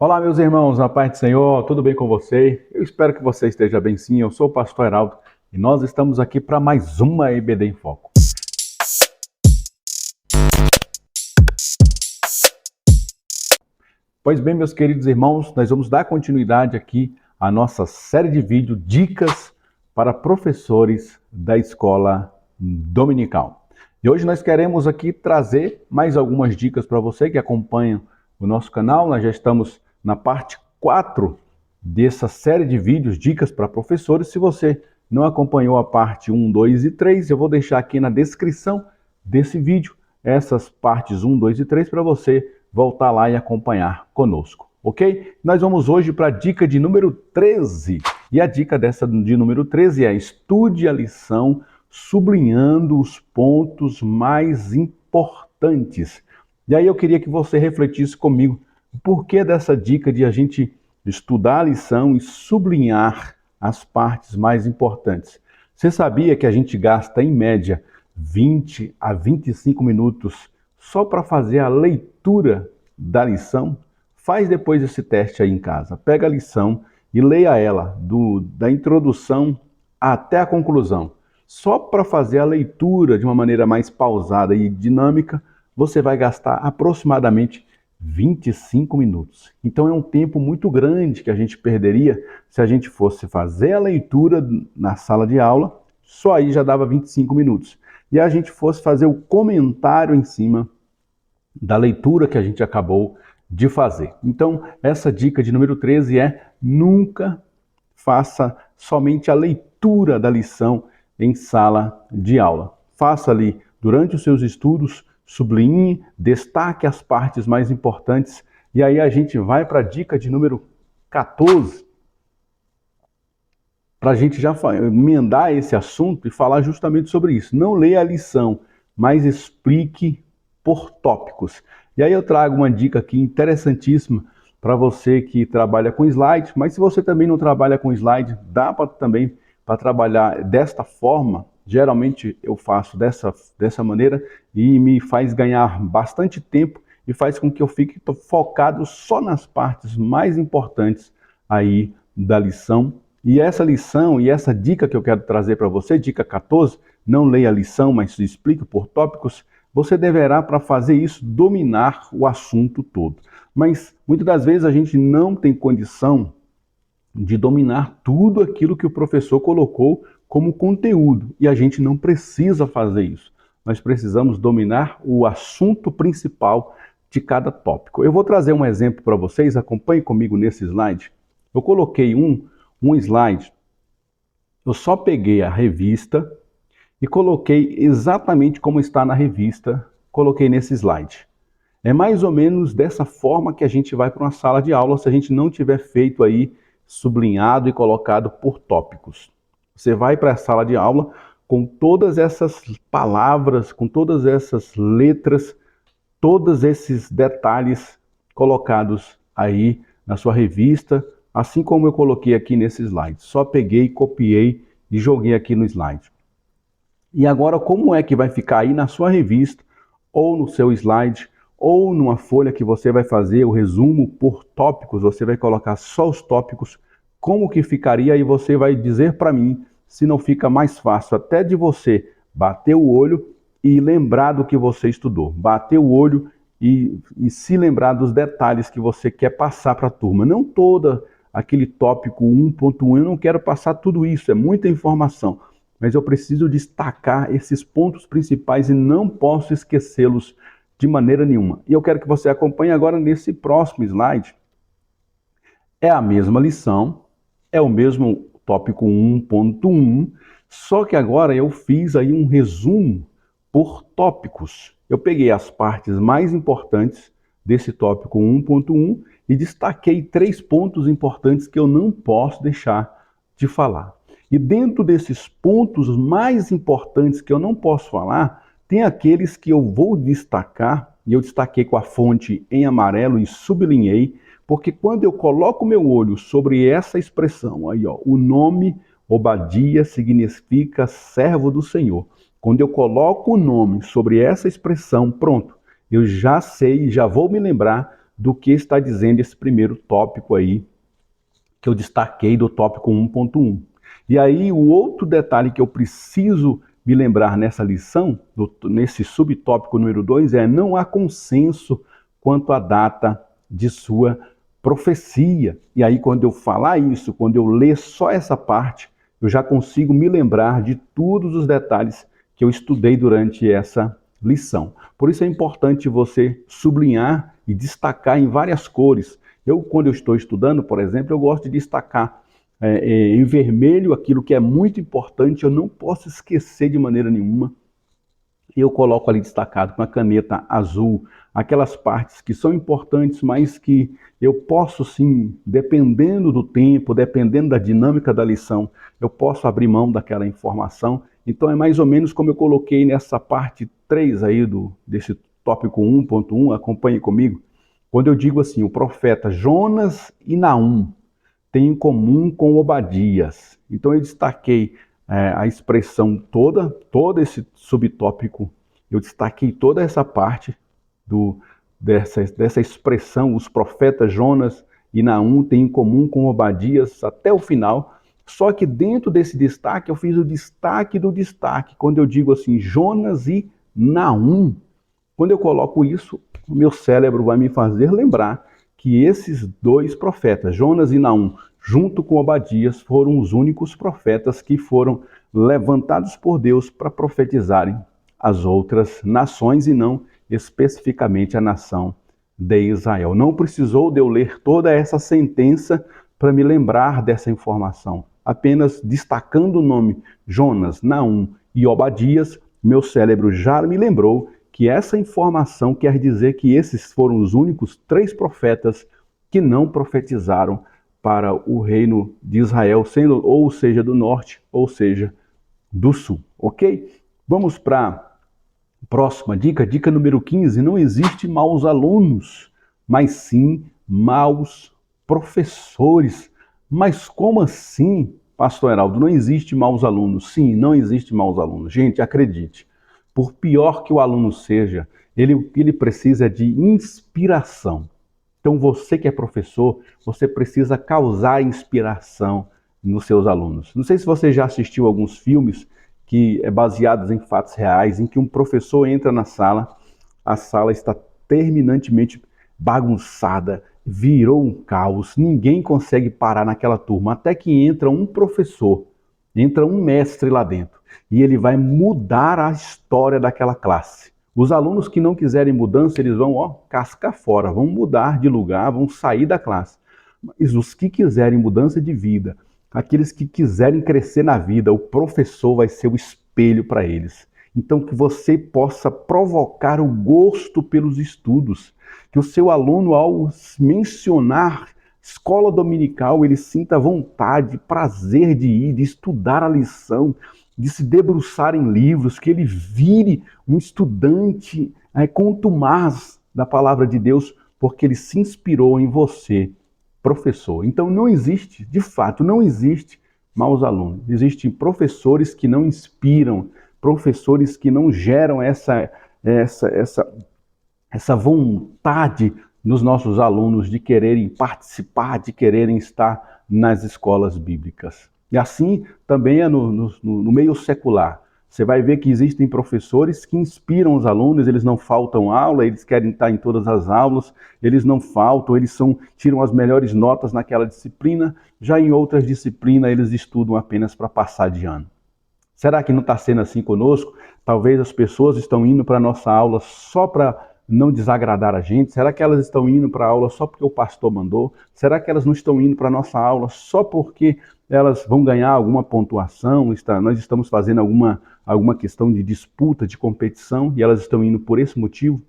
Olá, meus irmãos, na paz do Senhor, tudo bem com você? Eu espero que você esteja bem sim. Eu sou o pastor Heraldo e nós estamos aqui para mais uma EBD em Foco. Pois bem, meus queridos irmãos, nós vamos dar continuidade aqui à nossa série de vídeos Dicas para professores da escola dominical. E hoje nós queremos aqui trazer mais algumas dicas para você que acompanha o nosso canal. Nós já estamos na parte 4 dessa série de vídeos Dicas para professores. Se você não acompanhou a parte 1, 2 e 3, eu vou deixar aqui na descrição desse vídeo essas partes 1, 2 e 3 para você voltar lá e acompanhar conosco, ok? Nós vamos hoje para a dica de número 13. E a dica dessa de número 13 é: estude a lição sublinhando os pontos mais importantes. E aí eu queria que você refletisse comigo o porquê dessa dica de a gente estudar a lição e sublinhar as partes mais importantes. Você sabia que a gente gasta em média 20 a 25 minutos só para fazer a leitura da lição? Faz depois esse teste aí em casa. Pega a lição e leia ela da introdução até a conclusão. Só para fazer a leitura de uma maneira mais pausada e dinâmica, você vai gastar aproximadamente 25 minutos. Então é um tempo muito grande que a gente perderia se a gente fosse fazer a leitura na sala de aula, só aí já dava 25 minutos. E a gente fosse fazer o comentário em cima da leitura que a gente acabou de fazer. Então, essa dica de número 13 é: nunca faça somente a leitura da lição em sala de aula. Faça ali durante os seus estudos, sublinhe, destaque as partes mais importantes. E aí a gente vai para a dica de número 14, para a gente já emendar esse assunto e falar justamente sobre isso. Não leia a lição, mas explique por tópicos. E aí eu trago uma dica aqui interessantíssima para você que trabalha com slide, mas se você também não trabalha com slide, dá também para trabalhar desta forma. Geralmente eu faço dessa maneira e me faz ganhar bastante tempo e faz com que eu fique focado só nas partes mais importantes aí da lição. E essa lição e essa dica que eu quero trazer para você, dica 14, não leia a lição, mas se explique por tópicos. Você deverá, para fazer isso, dominar o assunto todo. Mas muitas das vezes a gente não tem condição de dominar tudo aquilo que o professor colocou como conteúdo. E a gente não precisa fazer isso. Nós precisamos dominar o assunto principal de cada tópico. Eu vou trazer um exemplo para vocês, acompanhe comigo nesse slide. Eu coloquei um slide, eu só peguei a revista e coloquei exatamente como está na revista, coloquei nesse slide. É mais ou menos dessa forma que a gente vai para uma sala de aula se a gente não tiver feito aí sublinhado e colocado por tópicos. Você vai para a sala de aula com todas essas palavras, com todas essas letras, todos esses detalhes colocados aí na sua revista, assim como eu coloquei aqui nesse slide. Só peguei, copiei e joguei aqui no slide. E agora, como é que vai ficar aí na sua revista, ou no seu slide, ou numa folha que você vai fazer o resumo por tópicos, você vai colocar só os tópicos, como que ficaria, e você vai dizer para mim se não fica mais fácil até de você bater o olho e lembrar do que você estudou. Bater o olho e se lembrar dos detalhes que você quer passar para a turma. Não toda aquele tópico 1.1, eu não quero passar tudo isso, é muita informação. Mas eu preciso destacar esses pontos principais e não posso esquecê-los de maneira nenhuma. E eu quero que você acompanhe agora nesse próximo slide. É a mesma lição, é o mesmo tópico 1.1, só que agora eu fiz aí um resumo por tópicos. Eu peguei as partes mais importantes desse tópico 1.1 e destaquei 3 pontos importantes que eu não posso deixar de falar. E dentro desses pontos mais importantes que eu não posso falar, tem aqueles que eu vou destacar, e eu destaquei com a fonte em amarelo e sublinhei, porque quando eu coloco meu olho sobre essa expressão, aí ó, o nome Obadia significa servo do Senhor. Quando eu coloco o nome sobre essa expressão, pronto, eu já sei, já vou me lembrar do que está dizendo esse primeiro tópico aí, que eu destaquei do tópico 1.1. E aí o outro detalhe que eu preciso me lembrar nessa lição, nesse subtópico número 2, é: não há consenso quanto à data de sua profecia. E aí quando eu falar isso, quando eu ler só essa parte, eu já consigo me lembrar de todos os detalhes que eu estudei durante essa lição. Por isso é importante você sublinhar e destacar em várias cores. Quando eu estou estudando, por exemplo, eu gosto de destacar em vermelho aquilo que é muito importante, eu não posso esquecer de maneira nenhuma. Eu coloco ali destacado com a caneta azul aquelas partes que são importantes, mas que eu posso sim, dependendo do tempo, dependendo da dinâmica da lição, eu posso abrir mão daquela informação. Então é mais ou menos como eu coloquei nessa parte 3 aí desse tópico 1.1, acompanhe comigo. Quando eu digo assim, o profeta Jonas e Naum têm em comum com Obadias. Então eu destaquei a expressão todo esse subtópico, eu destaquei toda essa parte dessa expressão, os profetas Jonas e Naum têm em comum com Obadias até o final. Só que dentro desse destaque, eu fiz o destaque do destaque. Quando eu digo assim, Jonas e Naum, quando eu coloco isso, o meu cérebro vai me fazer lembrar que esses dois profetas, Jonas e Naum, junto com Obadias, foram os únicos profetas que foram levantados por Deus para profetizarem as outras nações e não especificamente a nação de Israel. Não precisou de eu ler toda essa sentença para me lembrar dessa informação. Apenas destacando o nome Jonas, Naum e Obadias, meu cérebro já me lembrou que essa informação quer dizer que esses foram os únicos 3 profetas que não profetizaram para o reino de Israel, sendo ou seja do norte, ou seja do sul, ok? Vamos para a próxima dica, dica número 15. Não existe maus alunos, mas sim maus professores. Mas como assim, pastor Heraldo, não existe maus alunos? Sim, não existe maus alunos. Gente, acredite. Por pior que o aluno seja, ele precisa de inspiração. Então você que é professor, você precisa causar inspiração nos seus alunos. Não sei se você já assistiu alguns filmes que é baseados em fatos reais, em que um professor entra na sala, a sala está terminantemente bagunçada, virou um caos, ninguém consegue parar naquela turma, até que entra um professor, entra um mestre lá dentro, e ele vai mudar a história daquela classe. Os alunos que não quiserem mudança, eles vão, cascar fora, vão mudar de lugar, vão sair da classe. Mas os que quiserem mudança de vida, aqueles que quiserem crescer na vida, o professor vai ser o espelho para eles. Então, que você possa provocar o gosto pelos estudos, que o seu aluno, ao mencionar escola dominical, ele sinta vontade, prazer de ir, de estudar a lição, de se debruçar em livros, que ele vire um estudante contumaz da palavra de Deus, porque ele se inspirou em você, professor. Então não existe, de fato, não existe maus alunos. Existem professores que não inspiram, professores que não geram essa vontade nos nossos alunos de quererem participar, de quererem estar nas escolas bíblicas. E assim também é no meio secular. Você vai ver que existem professores que inspiram os alunos, eles não faltam aula, eles querem estar em todas as aulas, eles não faltam, tiram as melhores notas naquela disciplina, já em outras disciplinas eles estudam apenas para passar de ano. Será que não está sendo assim conosco? Talvez as pessoas estão indo para a nossa aula só para não desagradar a gente? Será que elas estão indo para a aula só porque o pastor mandou? Será que elas não estão indo para a nossa aula só porque elas vão ganhar alguma pontuação? Nós estamos fazendo alguma questão de disputa, de competição, e elas estão indo por esse motivo?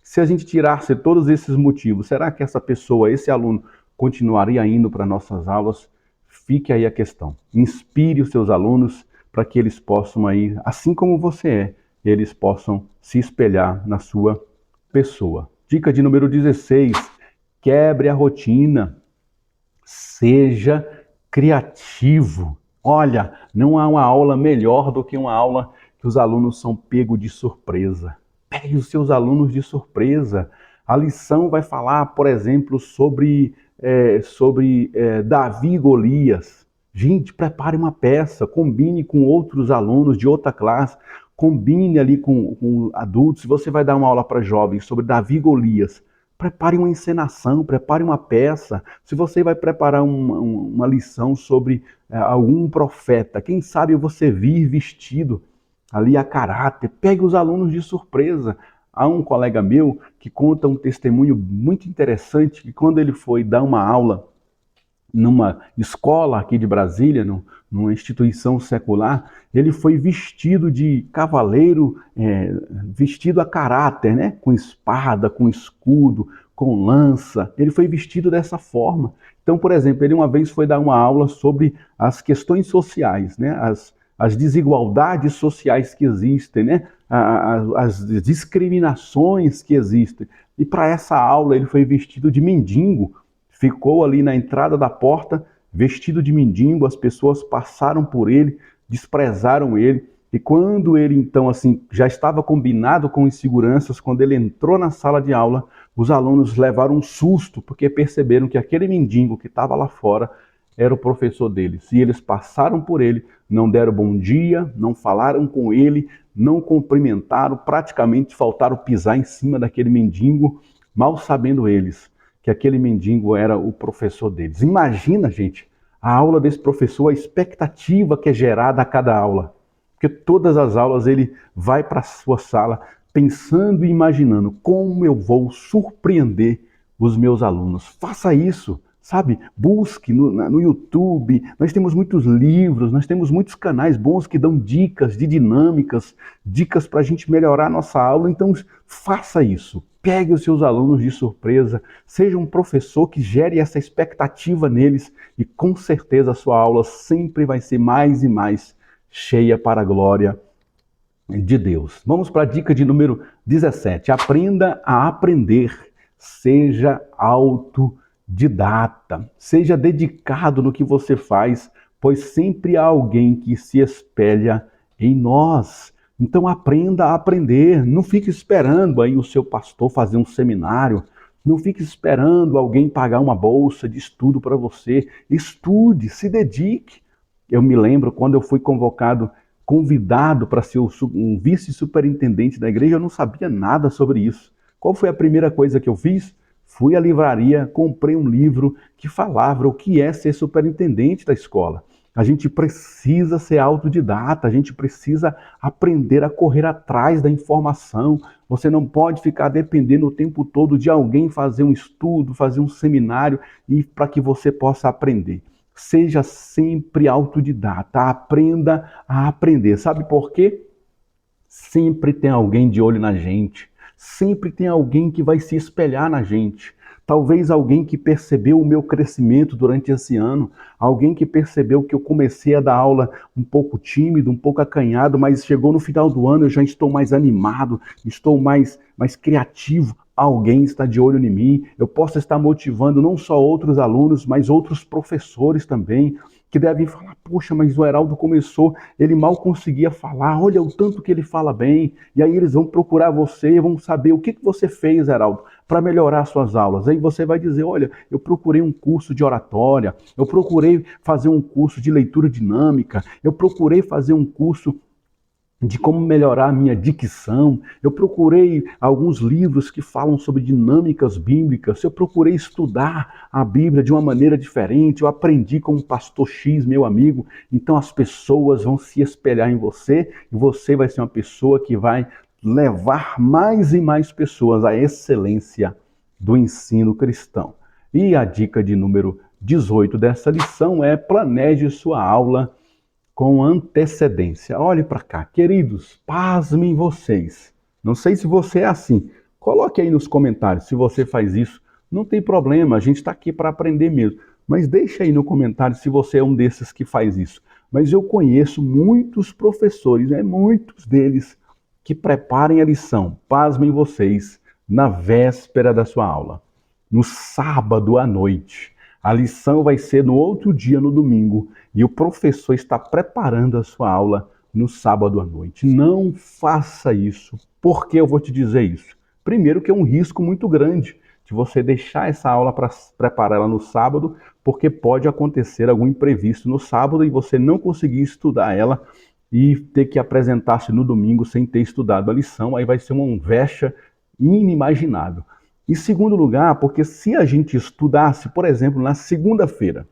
Se a gente tirasse todos esses motivos, será que essa pessoa, esse aluno, continuaria indo para nossas aulas? Fique aí a questão. Inspire os seus alunos para que eles possam aí, assim como você é, eles possam se espelhar na sua pessoa. Dica de número 16, quebre a rotina, seja criativo. Olha, não há uma aula melhor do que uma aula que os alunos são pegos de surpresa. Pegue os seus alunos de surpresa. A lição vai falar, por exemplo, sobre Davi e Golias. Gente, prepare uma peça, combine com outros alunos de outra classe, combine ali com adultos. Se você vai dar uma aula para jovens sobre Davi e Golias, prepare uma encenação, prepare uma peça. Se você vai preparar uma lição sobre algum profeta, quem sabe você vir vestido ali a caráter, pegue os alunos de surpresa. Há um colega meu que conta um testemunho muito interessante, que quando ele foi dar uma aula numa escola aqui de Brasília, numa instituição secular, ele foi vestido de cavaleiro, vestido a caráter, né? Com espada, com escudo, com lança. Ele foi vestido dessa forma. Então, por exemplo, ele uma vez foi dar uma aula sobre as questões sociais, né? As desigualdades sociais que existem, né? As discriminações que existem. E para essa aula ele foi vestido de mendigo, ficou ali na entrada da porta, vestido de mendigo, as pessoas passaram por ele, desprezaram ele, e quando ele então assim já estava combinado com os seguranças, quando ele entrou na sala de aula, os alunos levaram um susto, porque perceberam que aquele mendigo que estava lá fora era o professor deles. E eles passaram por ele, não deram bom dia, não falaram com ele, não cumprimentaram, praticamente faltaram pisar em cima daquele mendigo, mal sabendo eles que aquele mendigo era o professor deles. Imagina, gente, a aula desse professor, a expectativa que é gerada a cada aula. Porque todas as aulas ele vai para a sua sala pensando e imaginando como eu vou surpreender os meus alunos. Faça isso, sabe? Busque no YouTube. Nós temos muitos livros, nós temos muitos canais bons que dão dicas de dinâmicas, dicas para a gente melhorar a nossa aula. Então, faça isso. Pegue os seus alunos de surpresa, seja um professor que gere essa expectativa neles e com certeza a sua aula sempre vai ser mais e mais cheia para a glória de Deus. Vamos para a dica de número 17. Aprenda a aprender. Seja autodidata. Seja dedicado no que você faz, pois sempre há alguém que se espelha em nós. Então aprenda a aprender, não fique esperando aí o seu pastor fazer um seminário, não fique esperando alguém pagar uma bolsa de estudo para você. Estude, se dedique. Eu me lembro quando eu fui convidado para ser um vice-superintendente da igreja, eu não sabia nada sobre isso. Qual foi a primeira coisa que eu fiz? Fui à livraria, comprei um livro que falava o que é ser superintendente da escola. A gente precisa ser autodidata, a gente precisa aprender a correr atrás da informação. Você não pode ficar dependendo o tempo todo de alguém fazer um estudo, fazer um seminário e para que você possa aprender. Seja sempre autodidata, aprenda a aprender. Sabe por quê? Sempre tem alguém de olho na gente, sempre tem alguém que vai se espelhar na gente. Talvez alguém que percebeu o meu crescimento durante esse ano, alguém que percebeu que eu comecei a dar aula um pouco tímido, um pouco acanhado, mas chegou no final do ano, eu já estou mais animado, estou mais criativo. Alguém está de olho em mim, eu posso estar motivando não só outros alunos, mas outros professores também, que devem falar, poxa, mas o Heraldo começou, ele mal conseguia falar, olha o tanto que ele fala bem, e aí eles vão procurar você, vão saber o que você fez, Heraldo, para melhorar suas aulas. Aí você vai dizer, olha, eu procurei um curso de oratória, eu procurei fazer um curso de leitura dinâmica, eu procurei fazer um curso de como melhorar a minha dicção, eu procurei alguns livros que falam sobre dinâmicas bíblicas, eu procurei estudar a Bíblia de uma maneira diferente, eu aprendi com o pastor X, meu amigo, então as pessoas vão se espelhar em você e você vai ser uma pessoa que vai levar mais e mais pessoas à excelência do ensino cristão. E a dica de número 18 dessa lição é: planeje sua aula com antecedência. Olhe para cá, queridos, pasmem vocês. Não sei se você é assim. Coloque aí nos comentários se você faz isso. Não tem problema, a gente está aqui para aprender mesmo. Mas deixa aí no comentário se você é um desses que faz isso. Mas eu conheço muitos professores, muitos deles, que preparem a lição, pasmem vocês, na véspera da sua aula. No sábado à noite. A lição vai ser no outro dia, no domingo, e o professor está preparando a sua aula no sábado à noite. Não faça isso. Por que eu vou te dizer isso? Primeiro que é um risco muito grande de você deixar essa aula para preparar ela no sábado, porque pode acontecer algum imprevisto no sábado e você não conseguir estudar ela e ter que apresentar-se no domingo sem ter estudado a lição, aí vai ser uma vexa inimaginável. Em segundo lugar, porque se a gente estudasse, por exemplo, na segunda-feira,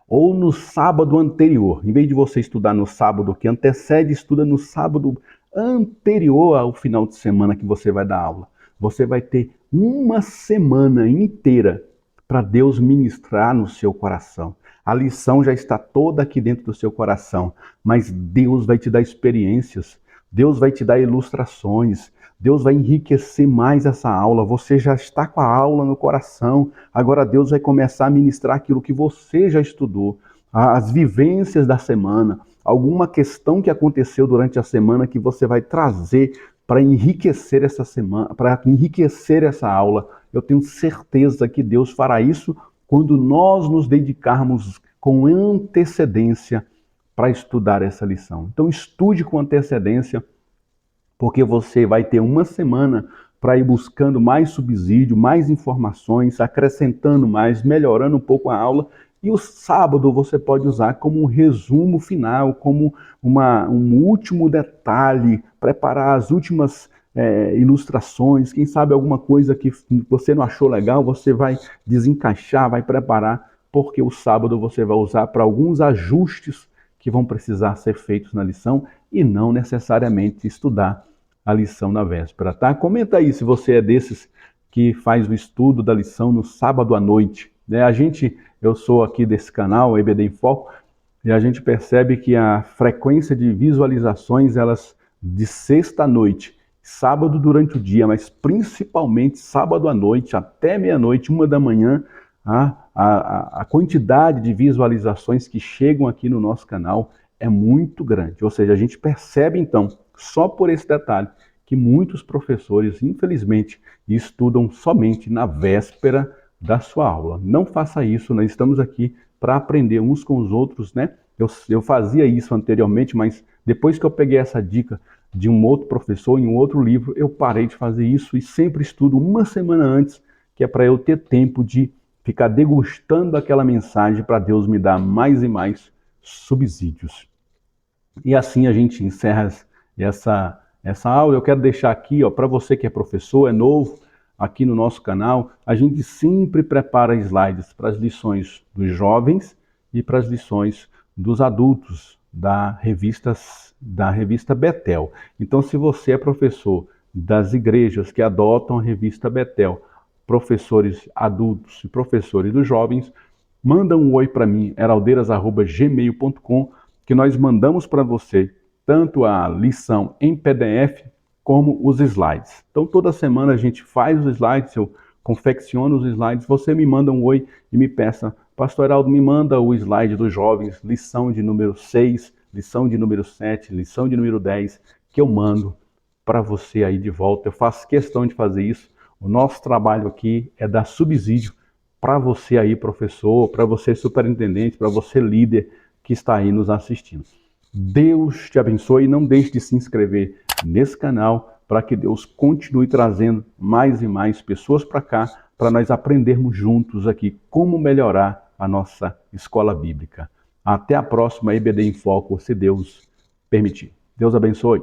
ou no sábado anterior, em vez de você estudar no sábado que antecede, estuda no sábado anterior ao final de semana que você vai dar aula. Você vai ter uma semana inteira para Deus ministrar no seu coração. A lição já está toda aqui dentro do seu coração, mas Deus vai te dar experiências, Deus vai te dar ilustrações, Deus vai enriquecer mais essa aula. Você já está com a aula no coração, agora Deus vai começar a ministrar aquilo que você já estudou, as vivências da semana, alguma questão que aconteceu durante a semana que você vai trazer para enriquecer essa semana, para enriquecer essa aula. Eu tenho certeza que Deus fará isso quando nós nos dedicarmos com antecedência para estudar essa lição. Então estude com antecedência, porque você vai ter uma semana para ir buscando mais subsídio, mais informações, acrescentando mais, melhorando um pouco a aula. E o sábado você pode usar como um resumo final, como um último detalhe, preparar as últimas ilustrações, quem sabe alguma coisa que você não achou legal, você vai desencaixar, vai preparar, porque o sábado você vai usar para alguns ajustes que vão precisar ser feitos na lição e não necessariamente estudar a lição na véspera, tá? Comenta aí se você é desses que faz o estudo da lição no sábado à noite, né? Eu sou aqui desse canal, EBD em Foco, e a gente percebe que a frequência de visualizações, elas de sexta à noite, sábado durante o dia, mas principalmente sábado à noite, até meia-noite, 1 da manhã, a quantidade de visualizações que chegam aqui no nosso canal é muito grande. Ou seja, a gente percebe então, só por esse detalhe, que muitos professores, infelizmente, estudam somente na véspera da sua aula. Não faça isso, nós estamos aqui para aprender uns com os outros, né? Eu fazia isso anteriormente, mas depois que eu peguei essa dica de um outro professor em um outro livro, eu parei de fazer isso e sempre estudo uma semana antes, que é para eu ter tempo de ficar degustando aquela mensagem para Deus me dar mais e mais subsídios. E assim a gente encerra essa aula. Eu quero deixar aqui, para você que é professor, é novo aqui no nosso canal, a gente sempre prepara slides para as lições dos jovens e para as lições dos adultos da revista Betel. Então, se você é professor das igrejas que adotam a revista Betel, professores adultos e professores dos jovens, manda um oi para mim, heraldeiras@gmail.com, que nós mandamos para você tanto a lição em PDF como os slides. Então toda semana a gente faz os slides, eu confecciono os slides, você me manda um oi e me peça, Pastor Heraldo, me manda o slide dos jovens, lição de número 6, lição de número 7, lição de número 10, que eu mando para você aí de volta. Eu faço questão de fazer isso. O nosso trabalho aqui é dar subsídio para você aí, professor, para você superintendente, para você líder que está aí nos assistindo. Deus te abençoe e não deixe de se inscrever nesse canal para que Deus continue trazendo mais e mais pessoas para cá, para nós aprendermos juntos aqui como melhorar a nossa escola bíblica. Até a próxima EBD em Foco, se Deus permitir. Deus abençoe.